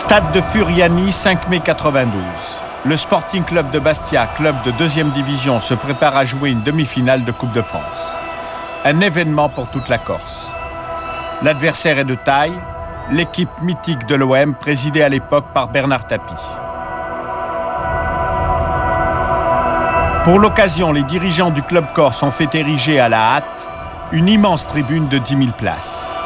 Stade de Furiani, 5 mai 92. Le Sporting Club de Bastia, club de 2e division, se prépare à jouer une demi-finale de Coupe de France. Un événement pour toute la Corse. L'adversaire est de taille, l'équipe mythique de l'OM, présidée à l'époque par Bernard Tapie. Pour l'occasion, les dirigeants du club corse ont fait ériger à la hâte une immense tribune de 10 000 places.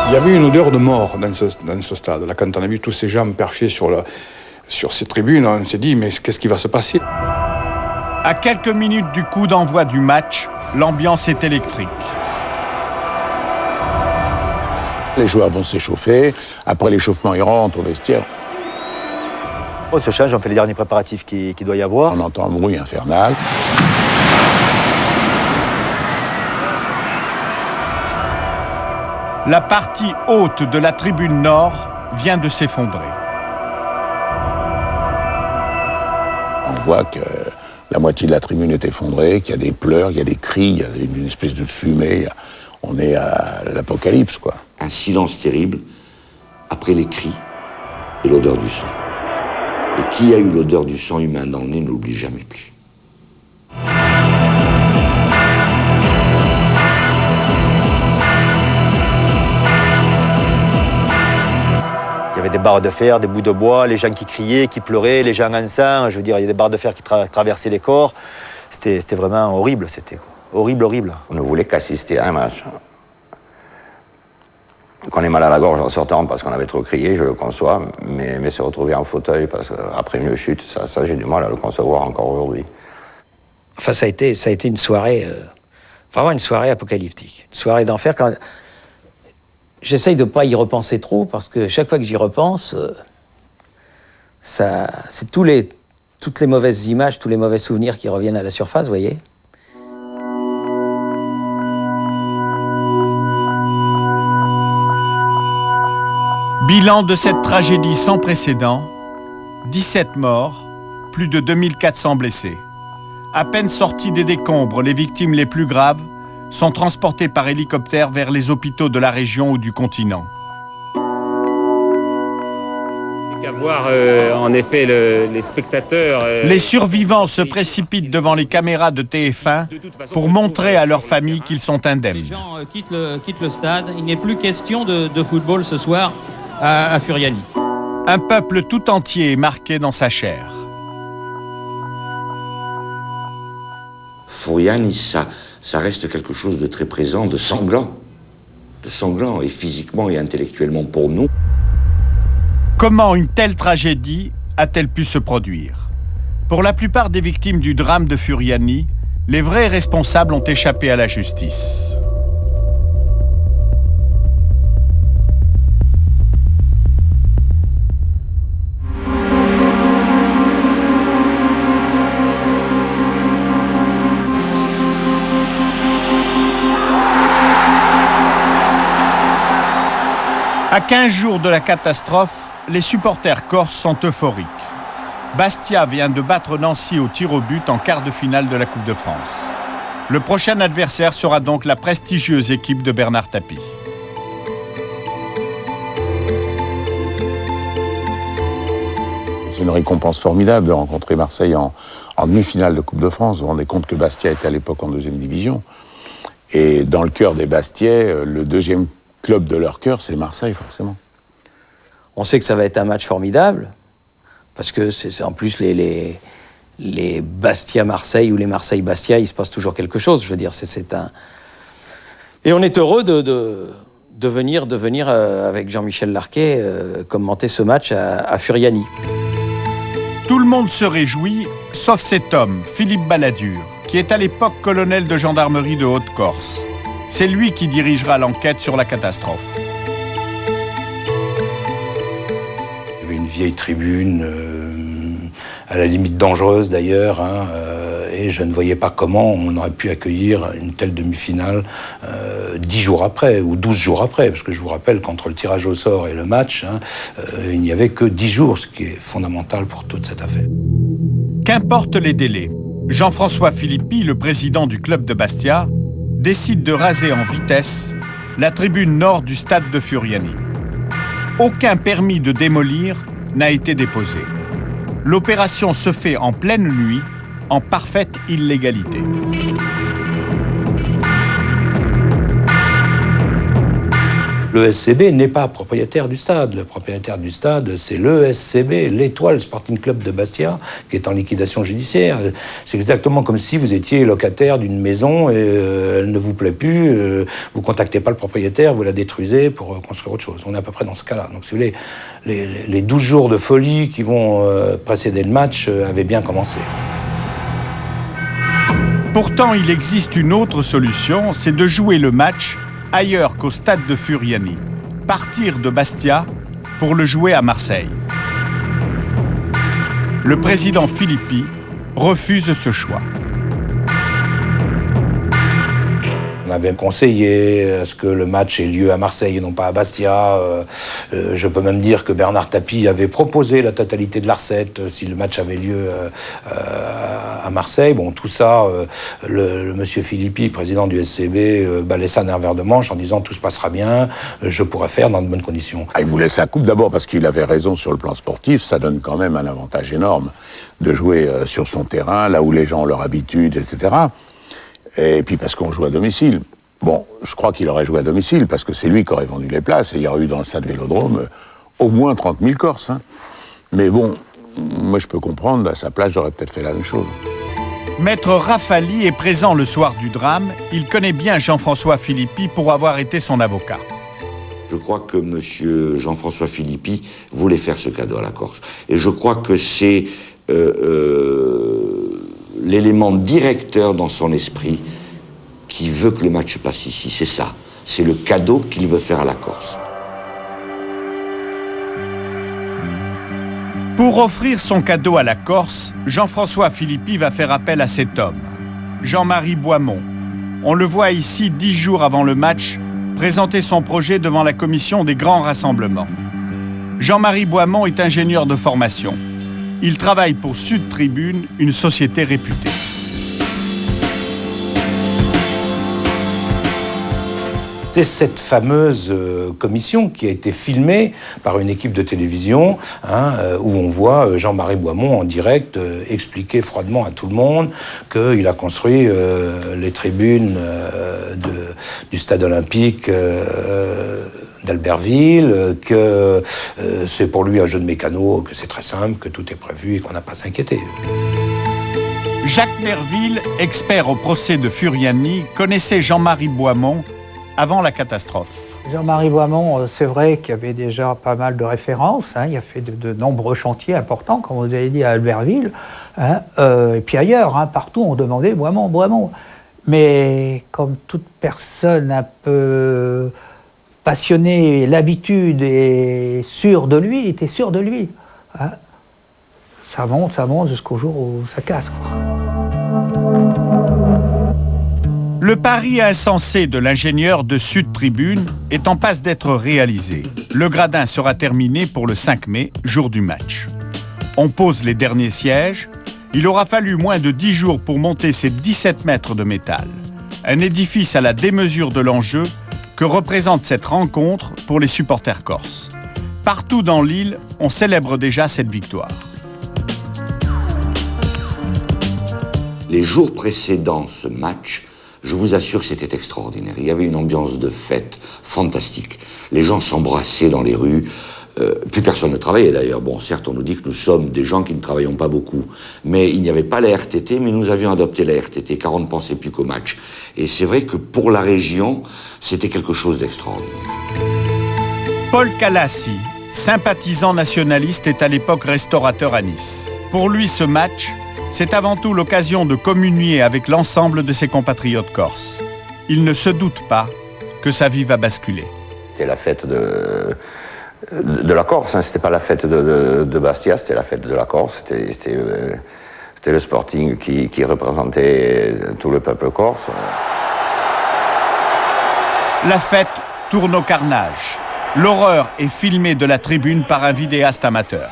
Il y avait une odeur de mort dans ce stade. Là, quand on a vu tous ces gens perchés sur ces tribunes, on s'est dit, mais qu'est-ce qui va se passer ? À quelques minutes du coup d'envoi du match, l'ambiance est électrique. Les joueurs vont s'échauffer. Après l'échauffement, ils rentrent au vestiaire. On se change, on fait les derniers préparatifs qu'il doit y avoir. On entend un bruit infernal. La partie haute de la tribune nord vient de s'effondrer. On voit que la moitié de la tribune est effondrée, qu'il y a des pleurs, il y a des cris, il y a une espèce de fumée. On est à l'apocalypse, quoi. Un silence terrible après les cris et l'odeur du sang. Et qui a eu l'odeur du sang humain dans le nez ne l'oublie jamais plus. Il y avait des barres de fer, des bouts de bois, les gens qui criaient, qui pleuraient, les gens en sang. Je veux dire, il y a des barres de fer qui traversaient les corps. C'était vraiment horrible, c'était horrible, horrible. On ne voulait qu'assister à un match. Qu'on ait mal à la gorge en sortant parce qu'on avait trop crié, je le conçois, mais se retrouver en fauteuil après une chute, ça j'ai du mal à le concevoir encore aujourd'hui. Enfin, ça a été une soirée, vraiment une soirée apocalyptique, une soirée d'enfer. J'essaye de ne pas y repenser trop, parce que chaque fois que j'y repense, c'est toutes les mauvaises images, tous les mauvais souvenirs qui reviennent à la surface, vous voyez. Bilan de cette tragédie sans précédent, 17 morts, plus de 2400 blessés. À peine sortis des décombres, les victimes les plus graves sont transportées par hélicoptère vers les hôpitaux de la région ou du continent. Qu'à voir en effet les spectateurs... Les survivants se précipitent devant les caméras de TF1 pour montrer à leurs familles qu'ils sont indemnes. Les gens quittent le stade. Il n'est plus question de football ce soir à Furiani. Un peuple tout entier est marqué dans sa chair. Furiani, ça reste quelque chose de très présent, de sanglant et physiquement et intellectuellement pour nous. Comment une telle tragédie a-t-elle pu se produire ? Pour la plupart des victimes du drame de Furiani, les vrais responsables ont échappé à la justice. À 15 jours de la catastrophe, les supporters corses sont euphoriques. Bastia vient de battre Nancy au tir au but en quart de finale de la Coupe de France. Le prochain adversaire sera donc la prestigieuse équipe de Bernard Tapie. C'est une récompense formidable de rencontrer Marseille en demi-finale de Coupe de France. Vous vous rendez compte que Bastia était à l'époque en 2e division. Et dans le cœur des Bastiais, le deuxième club de leur cœur, c'est Marseille, forcément. On sait que ça va être un match formidable, parce que c'est en plus les Bastia-Marseille ou les Marseille-Bastia, il se passe toujours quelque chose. Je veux dire, c'est un... Et on est heureux de venir avec Jean-Michel Larquet commenter ce match à Furiani. Tout le monde se réjouit, sauf cet homme, Philippe Balladur, qui est à l'époque colonel de gendarmerie de Haute-Corse. C'est lui qui dirigera l'enquête sur la catastrophe. Il y avait une vieille tribune, à la limite dangereuse d'ailleurs, et je ne voyais pas comment on aurait pu accueillir une telle demi-finale 10 jours après, ou 12 jours après, parce que je vous rappelle qu'entre le tirage au sort et le match, il n'y avait que 10 jours, ce qui est fondamental pour toute cette affaire. Qu'importe les délais, Jean-François Philippi, le président du club de Bastia, décide de raser en vitesse la tribune nord du stade de Furiani. Aucun permis de démolir n'a été déposé. L'opération se fait en pleine nuit, en parfaite illégalité. Le SCB n'est pas propriétaire du stade. Le propriétaire du stade, c'est le SCB, l'Étoile Sporting Club de Bastia, qui est en liquidation judiciaire. C'est exactement comme si vous étiez locataire d'une maison et elle ne vous plaît plus, vous contactez pas le propriétaire, vous la détruisez pour construire autre chose. On est à peu près dans ce cas-là. Donc si vous voulez, les 12 jours de folie qui vont précéder le match avaient bien commencé. Pourtant, il existe une autre solution, c'est de jouer le match ailleurs qu'au stade de Furiani, partir de Bastia pour le jouer à Marseille. Le président Filippi refuse ce choix. On avait conseillé à ce que le match ait lieu à Marseille et non pas à Bastia. Je peux même dire que Bernard Tapie avait proposé la totalité de la recette si le match avait lieu à Marseille. Bon, tout ça, le monsieur Filippi, président du SCB, balayait ça d'un revers de manche en disant tout se passera bien, je pourrais faire dans de bonnes conditions. Il voulait sa coupe d'abord parce qu'il avait raison sur le plan sportif, ça donne quand même un avantage énorme de jouer sur son terrain, là où les gens ont leur habitude, etc. Et puis parce qu'on joue à domicile. Bon, je crois qu'il aurait joué à domicile parce que c'est lui qui aurait vendu les places et il y aurait eu dans le stade Vélodrome au moins 30 000 Corses. Hein. Mais bon, moi je peux comprendre, à sa place j'aurais peut-être fait la même chose. Maître Rafali est présent le soir du drame. Il connaît bien Jean-François Filippi pour avoir été son avocat. Je crois que M. Jean-François Filippi voulait faire ce cadeau à la Corse. Et je crois que c'est l'élément directeur dans son esprit qui veut que le match passe ici. C'est ça. C'est le cadeau qu'il veut faire à la Corse. Pour offrir son cadeau à la Corse, Jean-François Filippi va faire appel à cet homme, Jean-Marie Boismont. On le voit ici 10 jours avant le match, présenter son projet devant la commission des grands rassemblements. Jean-Marie Boismont est ingénieur de formation. Il travaille pour Sud Tribune, une société réputée. C'est cette fameuse commission qui a été filmée par une équipe de télévision, où on voit Jean-Marie Boismont en direct expliquer froidement à tout le monde qu'il a construit les tribunes du stade olympique d'Albertville, que c'est pour lui un jeu de mécano, que c'est très simple, que tout est prévu et qu'on n'a pas à s'inquiéter. Jacques Merville, expert au procès de Furiani, connaissait Jean-Marie Boismont avant la catastrophe. Jean-Marie Boismont, c'est vrai qu'il y avait déjà pas mal de références. Il a fait de nombreux chantiers importants, comme vous avez dit, à Albertville. Et puis ailleurs, partout, on demandait Boismont, Boismont. Mais comme toute personne un peu passionnée, l'habitude et sûre de lui, était sûr de lui. Ça monte jusqu'au jour où ça casse, quoi. Le pari insensé de l'ingénieur de Sud Tribune est en passe d'être réalisé. Le gradin sera terminé pour le 5 mai, jour du match. On pose les derniers sièges. Il aura fallu moins de 10 jours pour monter ces 17 mètres de métal. Un édifice à la démesure de l'enjeu que représente cette rencontre pour les supporters corses. Partout dans l'île, on célèbre déjà cette victoire. Les jours précédant ce match, je vous assure, c'était extraordinaire. Il y avait une ambiance de fête fantastique. Les gens s'embrassaient dans les rues. Plus personne ne travaillait d'ailleurs. Bon, certes, on nous dit que nous sommes des gens qui ne travaillons pas beaucoup. Mais il n'y avait pas la RTT, mais nous avions adopté la RTT, car on ne pensait plus qu'au match. Et c'est vrai que pour la région, c'était quelque chose d'extraordinaire. Paul Calassi, sympathisant nationaliste, est à l'époque restaurateur à Nice. Pour lui, ce match, c'est avant tout l'occasion de communier avec l'ensemble de ses compatriotes corses. Il ne se doute pas que sa vie va basculer. C'était la fête de la Corse, c'était pas la fête de Bastia, c'était la fête de la Corse, c'était le Sporting qui représentait tout le peuple corse. La fête tourne au carnage. L'horreur est filmée de la tribune par un vidéaste amateur.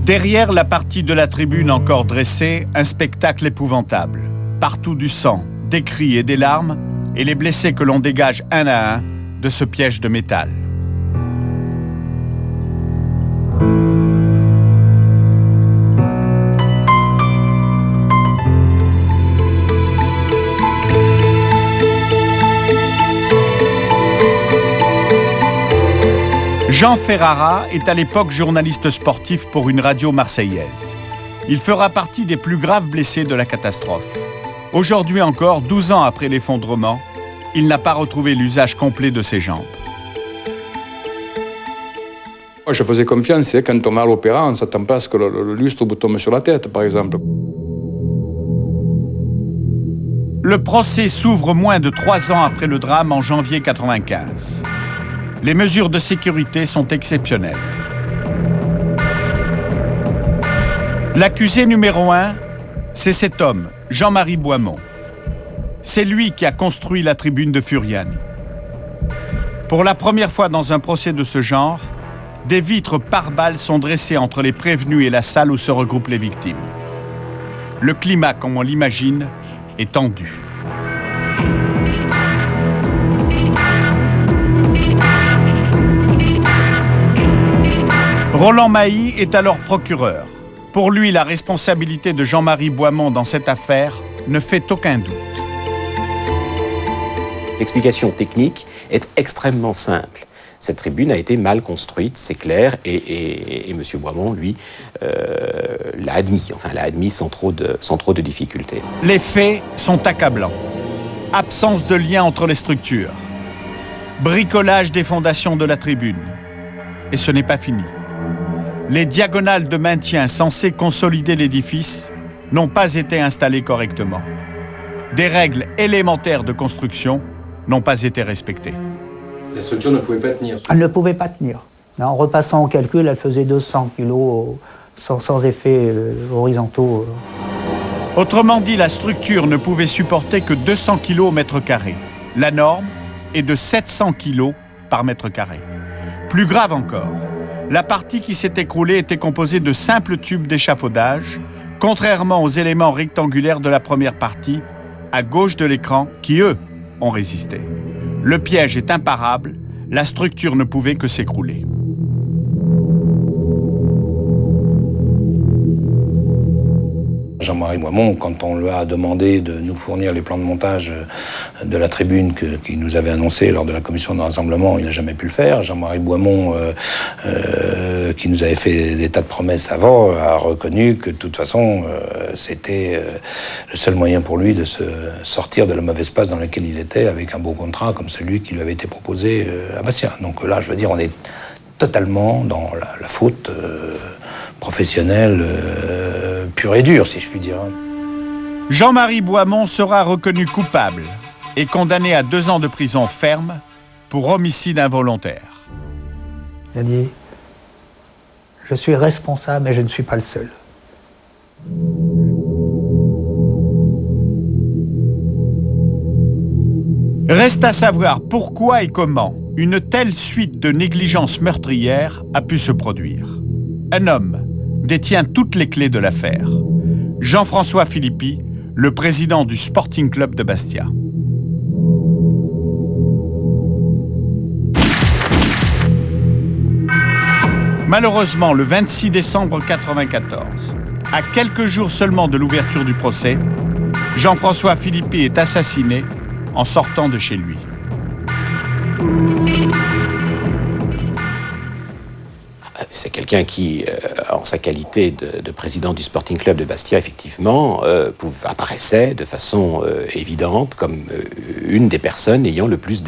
Derrière la partie de la tribune encore dressée, un spectacle épouvantable. Partout du sang, des cris et des larmes, et les blessés que l'on dégage un à un de ce piège de métal. Jean Ferrara est à l'époque journaliste sportif pour une radio marseillaise. Il fera partie des plus graves blessés de la catastrophe. Aujourd'hui encore, 12 ans après l'effondrement, il n'a pas retrouvé l'usage complet de ses jambes. Moi, je faisais confiance, quand on va à l'opéra, on ne s'attend pas à ce que le lustre vous tombe sur la tête, par exemple. Le procès s'ouvre moins de 3 ans après le drame en janvier 1995. Les mesures de sécurité sont exceptionnelles. L'accusé numéro 1, c'est cet homme, Jean-Marie Boismont. C'est lui qui a construit la tribune de Furiani. Pour la première fois dans un procès de ce genre, des vitres pare-balles sont dressées entre les prévenus et la salle où se regroupent les victimes. Le climat, comme on l'imagine, est tendu. Roland Mailly est alors procureur. Pour lui, la responsabilité de Jean-Marie Boismont dans cette affaire ne fait aucun doute. L'explication technique est extrêmement simple. Cette tribune a été mal construite, c'est clair, et M. Boismont, lui, l'a admis sans trop de difficultés. Les faits sont accablants. Absence de lien entre les structures. Bricolage des fondations de la tribune. Et ce n'est pas fini. Les diagonales de maintien censées consolider l'édifice n'ont pas été installées correctement. Des règles élémentaires de construction n'ont pas été respectées. La structure ne pouvait pas tenir. Elle ne pouvait pas tenir. En repassant au calcul, elle faisait 200 kg sans effets horizontaux. Autrement dit, la structure ne pouvait supporter que 200 kg au mètre carré. La norme est de 700 kg par mètre carré. Plus grave encore, la partie qui s'est écroulée était composée de simples tubes d'échafaudage, contrairement aux éléments rectangulaires de la première partie, à gauche de l'écran, qui, eux, ont résisté. Le piège est imparable, la structure ne pouvait que s'écrouler. Jean-Marie Boismont, quand on lui a demandé de nous fournir les plans de montage de la tribune qu'il nous avait annoncé lors de la commission de rassemblement, il n'a jamais pu le faire. Jean-Marie Boismont, qui nous avait fait des tas de promesses avant, a reconnu que de toute façon, c'était le seul moyen pour lui de se sortir de la mauvaise passe dans laquelle il était, avec un beau contrat comme celui qui lui avait été proposé à Bastia. Donc là, je veux dire, on est totalement dans la faute professionnelle pure et dure, si je puis dire. Jean-Marie Boismont sera reconnu coupable et condamné à 2 ans de prison ferme pour homicide involontaire. Il a dit « Je suis responsable, mais je ne suis pas le seul ». Reste à savoir pourquoi et comment une telle suite de négligences meurtrières a pu se produire. Un homme détient toutes les clés de l'affaire. Jean-François Philippi, le président du Sporting Club de Bastia. Malheureusement, le 26 décembre 1994, à quelques jours seulement de l'ouverture du procès, Jean-François Philippi est assassiné en sortant de chez lui. C'est quelqu'un qui, en sa qualité de président du Sporting Club de Bastia, effectivement, apparaissait de façon évidente comme une des personnes ayant le plus